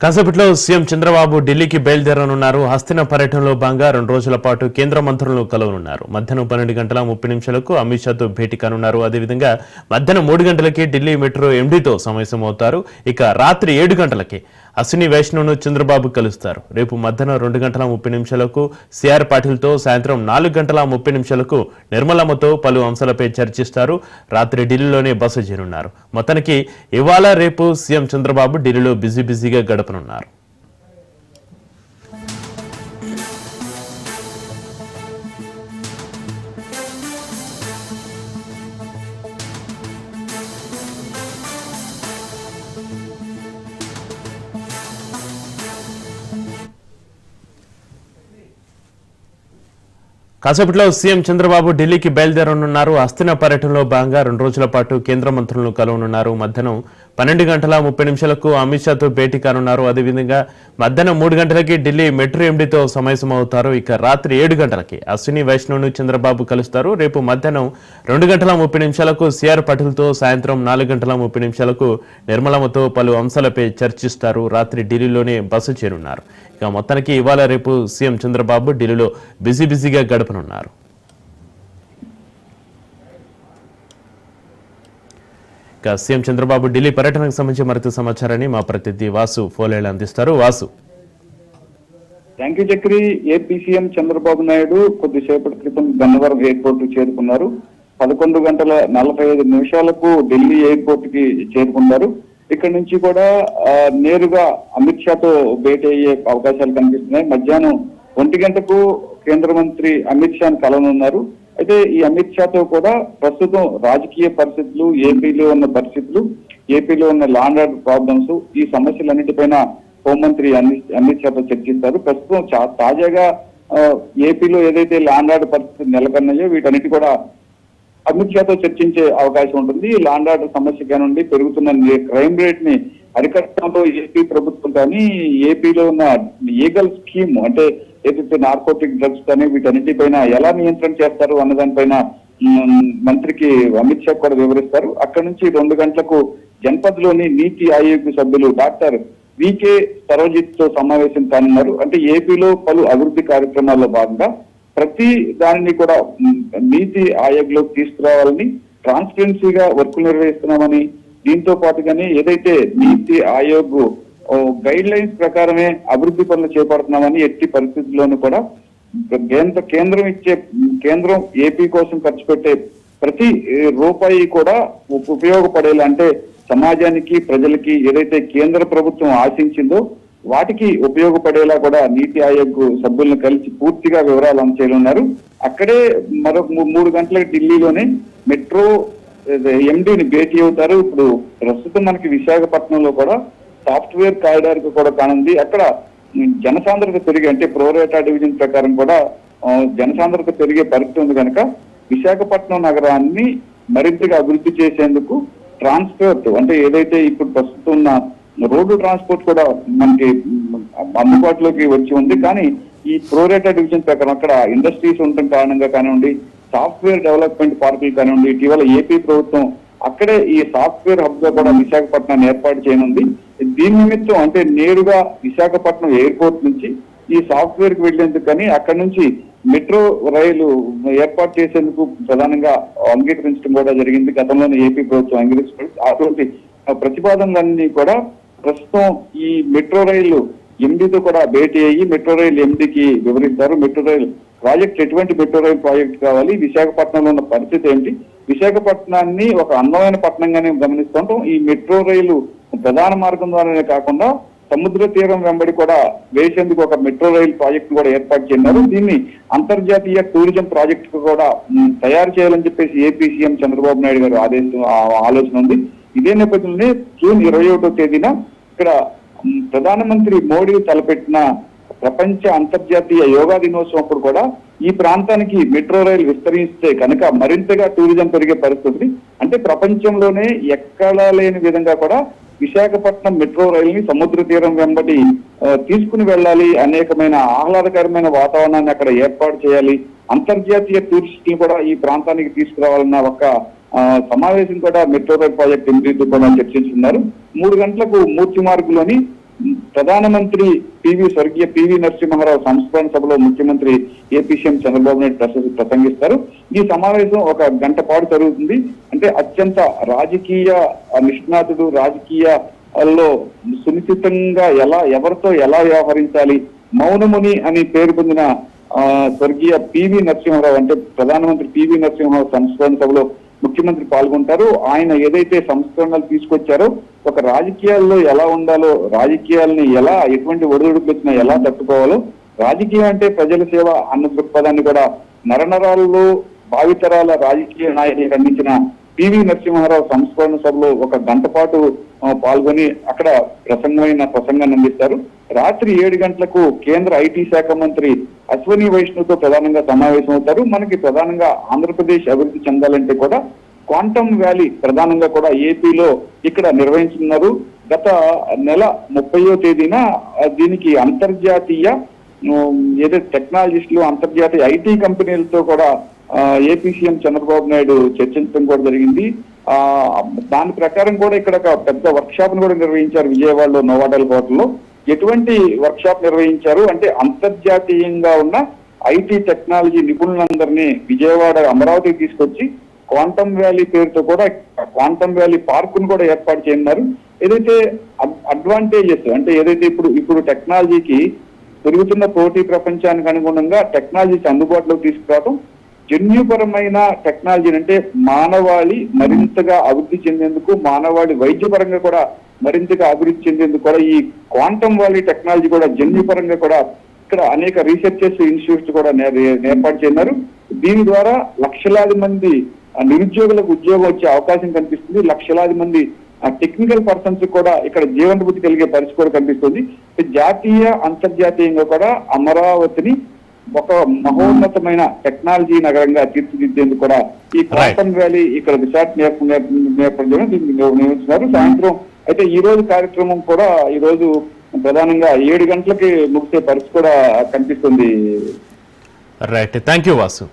కాసేపట్లో సీఎం చంద్రబాబు ఢిల్లీకి బయలుదేరనున్నారు. హస్తిన పర్యటనలో భాగంగా 2 రోజుల పాటు కేంద్ర మంత్రులను కలవనున్నారు. మధ్యాహ్నం 12:30 అమిత్ షాతో భేటీ కానున్నారు. అదేవిధంగా మధ్యాహ్నం 3 గంటలకి ఢిల్లీ మెట్రో ఎండీతో సమావేశమవుతారు. ఇక రాత్రి 7 గంటలకి అశ్విని వైష్ణవ్ను చంద్రబాబు కలుస్తారు. రేపు మధ్యాహ్నం 2:30 సిఆర్ పాటిల్తో, సాయంత్రం 4:30 నిర్మలమ్మతో పలు అంశాలపై చర్చిస్తారు. రాత్రి ఢిల్లీలోనే బస చేరున్నారు. మొత్తానికి ఇవాళ రేపు సీఎం చంద్రబాబు ఢిల్లీలో బిజీగా గడపనున్నారు. కాసేపట్లో సీఎం చంద్రబాబు ఢిల్లీకి బయలుదేరనున్నారు. హస్తిన పర్యటనలో భాగంగా 2 రోజుల పాటు కేంద్ర మంత్రులను కలవనున్నారు. మధ్యాహ్నం 12:30 అమిత్ షాతో భేటీ కానున్నారు. అదేవిధంగా మధ్యాహ్నం 3 గంటలకి ఢిల్లీ మెట్రో ఎండీతో సమావేశమవుతారు. ఇక రాత్రి 7 గంటలకి అశ్విని వైష్ణవ్ను చంద్రబాబు కలుస్తారు. రేపు మధ్యాహ్నం 2:30 సిఆర్ పాటిల్తో, సాయంత్రం 4:30 నిర్మలమ్మతో పలు అంశాలపై చర్చిస్తారు. రాత్రి ఢిల్లీలోనే బస చేరున్నారు. ఇక మొత్తానికి ఇవాళ రేపు సీఎం చంద్రబాబు ఢిల్లీలో బిజీగా గడపనున్నారు. ఇక సీఎం చంద్రబాబు ఢిల్లీ పర్యటనకు సంబంధించి మరింత సమాచారాన్ని మా ప్రతినిధి వాసు ఫోలేలు అందిస్తారు. Vasu. Thank you Chakri. AP CM Chandrababu Naidu కొద్దిసేపటి క్రితం గన్నవరం ఎయిర్పోర్ట్ చేరుకున్నారు. 11:45 ఢిల్లీ ఎయిర్పోర్ట్ కి చేరుకున్నారు. ఇక్కడ నుంచి కూడా నేరుగా అమిత్ షాతో భేటీ అయ్యే అవకాశాలు కనిపిస్తున్నాయి. మధ్యాహ్నం 1 గంటకు కేంద్ర మంత్రి అమిత్ షాను కలవనున్నారు. అయితే ఈ అమిత్ షాతో కూడా ప్రస్తుతం రాజకీయ పరిస్థితులు, ఏపీలో ఉన్న పరిస్థితులు, ఏపీలో ఉన్న లా అండ్ ఆర్డర్ ప్రాబ్లమ్స్, ఈ సమస్యలన్నిటిపైన హోంమంత్రి అమిత్ షాతో చర్చిస్తారు. ప్రస్తుతం తాజాగా ఏపీలో ఏదైతే లా అండ్ ఆర్డర్ పరిస్థితులు నెలకొన్నాయో వీటన్నిటి కూడా అమిత్ షాతో చర్చించే అవకాశం ఉంటుంది. లా అండ్ ఆర్డర్ సమస్య కానుండి పెరుగుతున్న క్రైమ్ రేట్ ని అరికట్టడంలో ఏపీ ప్రభుత్వం కానీ, ఏపీలో ఉన్న లీగల్ స్కీమ్ అంటే ఏదైతే నార్కోటిక్ డ్రగ్స్ కానీ వీటన్నిటిపైన ఎలా నియంత్రణ చేస్తారు అన్న దానిపైన మంత్రికి అమిత్ షా కూడా వివరిస్తారు. అక్కడి నుంచి 2 గంటలకు జన్పద్ లోని నీతి ఆయోగ్ సభ్యులు డాక్టర్ వికే సరోజిత్ తో సమావేశం కానున్నారు. అంటే ఏపీలో పలు అభివృద్ధి కార్యక్రమాల్లో భాగంగా ప్రతి దానిని కూడా నీతి ఆయోగ్ లోకి తీసుకురావాలని, ట్రాన్స్పరెన్సీగా వర్కులు నిర్వహిస్తున్నామని, దీంతో పాటుగానే ఏదైతే నీతి ఆయోగ్ గైడ్ లైన్స్ ప్రకారమే అభివృద్ధి పనులు చేపడుతున్నామని, ఎట్టి పరిస్థితుల్లోనూ కూడా కేంద్రం ఏపీ కోసం ఖర్చు పెట్టే ప్రతి రూపాయి కూడా ఉపయోగపడేలా, అంటే సమాజానికి, ప్రజలకి ఏదైతే కేంద్ర ప్రభుత్వం ఆశించిందో వాటికి ఉపయోగపడేలా కూడా నీతి ఆయోగ్ సభ్యులను కలిసి పూర్తిగా వివరాలు అందజేయనున్నారు. అక్కడే మరో 3 గంటలకు ఢిల్లీలోనే మెట్రో ఎండీని భేటీ అవుతారు. ఇప్పుడు ప్రస్తుతం మనకి విశాఖపట్నంలో కూడా సాఫ్ట్వేర్ కారిడార్ కు కూడా కానుంది. అక్కడ జనసాంద్రత పెరిగి, అంటే ప్రోరేటా డివిజన్ ప్రకారం కూడా జనసాంద్రత పెరిగే పరిస్థితి ఉంది కనుక విశాఖపట్నం నగరాన్ని మరింతగా అభివృద్ధి చేసేందుకు ట్రాన్స్పోర్ట్, అంటే ఏదైతే ఇప్పుడు ప్రస్తుతం ఉన్న రోడ్డు ట్రాన్స్పోర్ట్ కూడా మనకి అందుబాటులోకి వచ్చి ఉంది. కానీ ఈ ప్రోరేటా డివిజన్ ప్రకారం అక్కడ ఇండస్ట్రీస్ ఉండటం కారణంగా కానివ్వండి, సాఫ్ట్వేర్ డెవలప్మెంట్ పార్కులు కానివ్వండి, ఇటీవల ఏపీ ప్రభుత్వం అక్కడే ఈ సాఫ్ట్వేర్ హబ్ గా కూడా విశాఖపట్నాన్ని ఏర్పాటు చేయనుంది. దీని నిమిత్తం అంటే నేరుగా విశాఖపట్నం ఎయిర్పోర్ట్ నుంచి ఈ సాఫ్ట్వేర్ కి వెళ్లేందుకు కానీ అక్కడ నుంచి మెట్రో రైలు ఏర్పాటు చేసేందుకు ప్రధానంగా అంగీకరించడం కూడా జరిగింది. గతంలోనే ఏపీ ప్రభుత్వం అంగీకరించడం. అటువంటి ప్రతిపాదనలన్నీ కూడా ప్రస్తుతం ఈ మెట్రో రైలు ఎండీతో కూడా భేటీ అయ్యి మెట్రో రైలు ఎండీకి వివరిస్తారు. మెట్రో రైలు ప్రాజెక్ట్, ఎటువంటి మెట్రో రైలు ప్రాజెక్ట్ కావాలి, విశాఖపట్నంలో ఉన్న పరిస్థితి ఏంటి, విశాఖపట్నాన్ని ఒక అందమైన పట్టణంగానే గమనిస్తుంటాం. ఈ మెట్రో రైలు ప్రధాన మార్గం ద్వారానే కాకుండా సముద్ర తీరం వెంబడి కూడా వేసేందుకు ఒక మెట్రో రైలు ప్రాజెక్టు కూడా ఏర్పాటు చేయన్నారు. దీన్ని అంతర్జాతీయ టూరిజం ప్రాజెక్టు కూడా తయారు చేయాలని చెప్పేసి ఏపీ సీఎం చంద్రబాబు నాయుడు గారు ఆలోచన ఉంది. ఇదే నేపథ్యంలోనే జూన్ 21వ తేదీన ఇక్కడ ప్రధానమంత్రి మోడీ తలపెట్టిన ప్రపంచ అంతర్జాతీయ యోగా దినోత్సవం అప్పుడు కూడా ఈ ప్రాంతానికి మెట్రో రైలు విస్తరిస్తే కనుక మరింతగా టూరిజం పెరిగే పరిస్థితి. అంటే ప్రపంచంలోనే ఎక్కడా లేని విధంగా కూడా విశాఖపట్నం మెట్రో రైలుని సముద్ర తీరం వెంబడి తీసుకుని వెళ్ళాలి, అనేకమైన ఆహ్లాదకరమైన వాతావరణాన్ని అక్కడ ఏర్పాటు చేయాలి, అంతర్జాతీయ టూరిస్టులు కూడా ఈ ప్రాంతానికి తీసుకురావాలన్న ఒక సమావేశం కూడా మెట్రో రైల్ ప్రాజెక్ట్ ఎంపీతో కూడా చర్చించుకున్నారు. 3 గంటలకు మూర్తి మార్గులోని ప్రధానమంత్రి స్వర్గీయ పివి నరసింహారావు సంస్మరణ సభలో ముఖ్యమంత్రి ఏపీ సీఎం చంద్రబాబు నాయుడు ప్రసంగిస్తారు. ఈ సమావేశం 1 గంట పాటు జరుగుతుంది. అంటే అత్యంత రాజకీయ నిష్ణాతుడు, రాజకీయాల్లో సునిశ్చితంగా ఎవరితో ఎలా వ్యవహరించాలి, మౌనముని అని పేరు పొందిన స్వర్గీయ పివి నరసింహారావు అంటే ప్రధానమంత్రి పివి నరసింహారావు సంస్మరణ సభలో ముఖ్యమంత్రి పాల్గొంటారు. ఆయన ఏదైతే సంస్కరణలు తీసుకొచ్చారో, ఒక రాజకీయాల్లో ఎలా ఉండాలో, రాజకీయాలని ఎటువంటి ఒడిదుడుకులు వచ్చినా ఎలా తట్టుకోవాలో, రాజకీయం అంటే ప్రజల సేవ అన్న దృక్పథాన్ని కూడా నరనరాల్లో భావితరాల రాజకీయ నాయకులు అందించిన పివి నరసింహారావు సంస్మరణ సభలో 1 గంట పాటు పాల్గొని అక్కడ ప్రసంగాన్ని అందిస్తారు. రాత్రి 7 గంటలకు కేంద్ర ఐటీ శాఖ మంత్రి అశ్వని వైష్ణవ్తో ప్రధానంగా సమావేశం అవుతారు. మనకి ప్రధానంగా ఆంధ్రప్రదేశ్ అభివృద్ధి చెందాలంటే కూడా క్వాంటమ్ వ్యాలీ ప్రధానంగా కూడా ఏపీలో ఇక్కడ నిర్వహించున్నారు. గత నెల 30వ తేదీన దీనికి అంతర్జాతీయ ఏదైతే టెక్నాలజిస్టులు, అంతర్జాతీయ ఐటీ కంపెనీలతో కూడా ఏపీ సీఎం చంద్రబాబు నాయుడు చర్చించడం కూడా జరిగింది. దాని ప్రకారం కూడా ఇక్కడ ఒక పెద్ద వర్క్ షాప్ ను కూడా నిర్వహించారు విజయవాడలో నోవాటెల్ హోటల్లో. ఎటువంటి వర్క్ షాప్ నిర్వహించారు అంటే అంతర్జాతీయంగా ఉన్న ఐటీ టెక్నాలజీ నిపుణులందరినీ విజయవాడ, అమరావతికి తీసుకొచ్చి క్వాంటమ్ వ్యాలీ పేరుతో కూడా క్వాంటమ్ వ్యాలీ పార్క్ ను కూడా ఏర్పాటు చేయనున్నారు. ఏదైతే అడ్వాంటేజెస్ అంటే ఏదైతే ఇప్పుడు టెక్నాలజీకి పెరుగుతున్న పోటీ ప్రపంచానికి అనుగుణంగా టెక్నాలజీకి అందుబాటులోకి తీసుకురావడం, జన్యుపరమైన టెక్నాలజీ అంటే మానవాళి మరింతగా అభివృద్ధి చెందేందుకు, మానవాళి వైద్యపరంగా కూడా మరింతగా అభివృద్ధి చెందేందుకు కూడా ఈ క్వాంటమ్ వ్యాలీ టెక్నాలజీ కూడా జన్యుపరంగా కూడా ఇక్కడ అనేక రీసెర్చెస్ ఇన్స్టిట్యూట్స్ కూడా ఏర్పాటు చేస్తున్నారు. దీని ద్వారా లక్షలాది మంది నిరుద్యోగులకు ఉద్యోగం వచ్చే అవకాశం కనిపిస్తుంది. లక్షలాది మంది టెక్నికల్ పర్సన్స్ కూడా ఇక్కడ జీవనభూతి కలిగే పరిస్థితి కూడా కనిపిస్తుంది. జాతీయ, అంతర్జాతీయంగా కూడా అమరావతిని ఒక మహోన్నతమైన టెక్నాలజీ నగరంగా తీర్చిదిద్దేందుకు కూడా ఈ క్వాంటమ్ వ్యాలీ ఇక్కడ రిసార్ట్ నేర్పడం నిర్వహిస్తున్నారు. సాయంత్రం అయితే ఈ రోజు కార్యక్రమం కూడా ఈ రోజు ప్రధానంగా 7 గంటలకి ముగిసే పరిస్థితి కూడా కనిపిస్తుంది. Right, thank you Vasu.